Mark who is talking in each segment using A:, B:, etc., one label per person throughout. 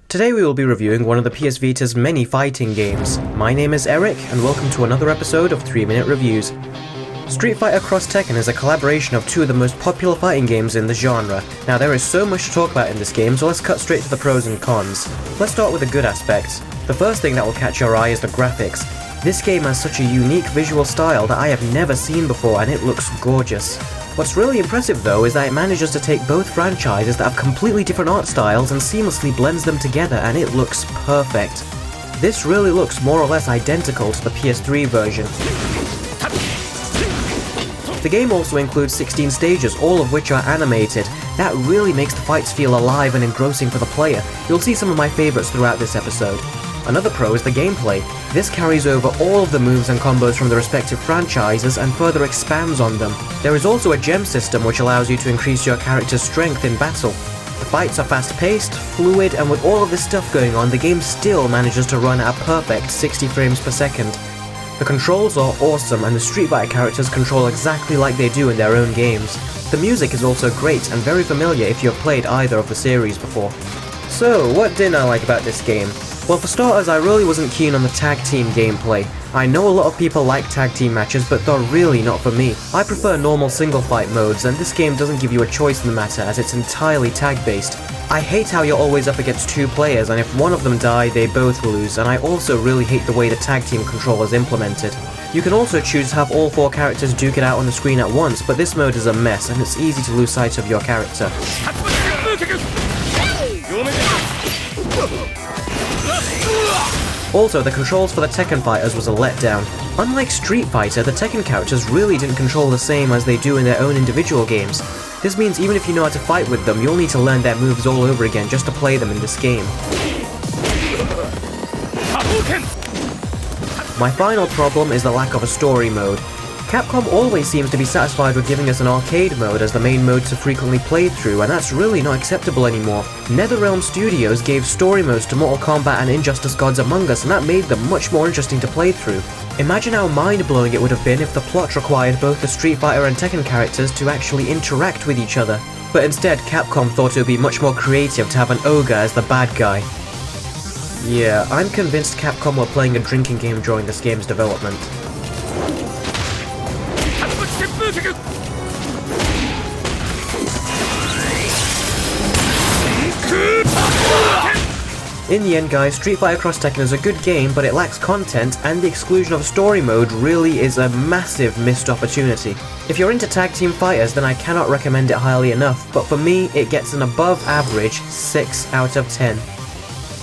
A: Today we will be reviewing one of the PS Vita's many fighting games. My name is Eric, and welcome to another episode of 3-Minute Reviews. Street Fighter x Tekken is a collaboration of two of the most popular fighting games in the genre. Now there is so much to talk about in this game, so let's cut straight to the pros and cons. Let's start with the good aspects. The first thing that will catch your eye is the graphics. This game has such a unique visual style that I have never seen before, and it looks gorgeous. What's really impressive though is that it manages to take both franchises that have completely different art styles and seamlessly blends them together, and it looks perfect. This really looks more or less identical to the PS3 version. The game also includes 16 stages, all of which are animated. That really makes the fights feel alive and engrossing for the player. You'll see some of my favourites throughout this episode. Another pro is the gameplay. This carries over all of the moves and combos from the respective franchises and further expands on them. There is also a gem system which allows you to increase your character's strength in battle. The fights are fast-paced, fluid, and with all of this stuff going on, the game still manages to run at a perfect 60 frames per second. The controls are awesome, and the Street Fighter characters control exactly like they do in their own games. The music is also great and very familiar if you have played either of the series before. So, what didn't I like about this game? Well, for starters, I really wasn't keen on the tag team gameplay. I know a lot of people like tag team matches, but they're really not for me. I prefer normal single fight modes, and this game doesn't give you a choice in the matter as it's entirely tag based. I hate how you're always up against two players, and if one of them die, they both lose, and I also really hate the way the tag team control is implemented. You can also choose to have all four characters duke it out on the screen at once, but this mode is a mess, and it's easy to lose sight of your character. Also, the controls for the Tekken fighters was a letdown. Unlike Street Fighter, the Tekken characters really didn't control the same as they do in their own individual games. This means even if you know how to fight with them, you'll need to learn their moves all over again just to play them in this game. My final problem is the lack of a story mode. Capcom always seems to be satisfied with giving us an arcade mode as the main mode to frequently play through, and that's really not acceptable anymore. NetherRealm Studios gave story modes to Mortal Kombat and Injustice Gods Among Us, and that made them much more interesting to play through. Imagine how mind-blowing it would have been if the plot required both the Street Fighter and Tekken characters to actually interact with each other. But instead, Capcom thought it would be much more creative to have an ogre as the bad guy. Yeah, I'm convinced Capcom were playing a drinking game during this game's development. In the end guys, Street Fighter x Tekken is a good game, but it lacks content, and the exclusion of a story mode really is a massive missed opportunity. If you're into tag team fighters, then I cannot recommend it highly enough, but for me, it gets an above average 6 out of 10.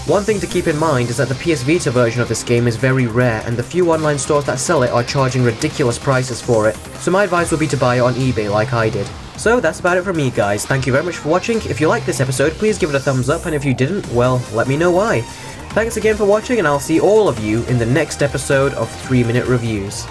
A: One thing to keep in mind is that the PS Vita version of this game is very rare, and the few online stores that sell it are charging ridiculous prices for it, so my advice would be to buy it on eBay like I did. So that's about it from me guys, thank you very much for watching. If you liked this episode, please give it a thumbs up, and if you didn't, well, let me know why. Thanks again for watching, and I'll see all of you in the next episode of 3-Minute Reviews.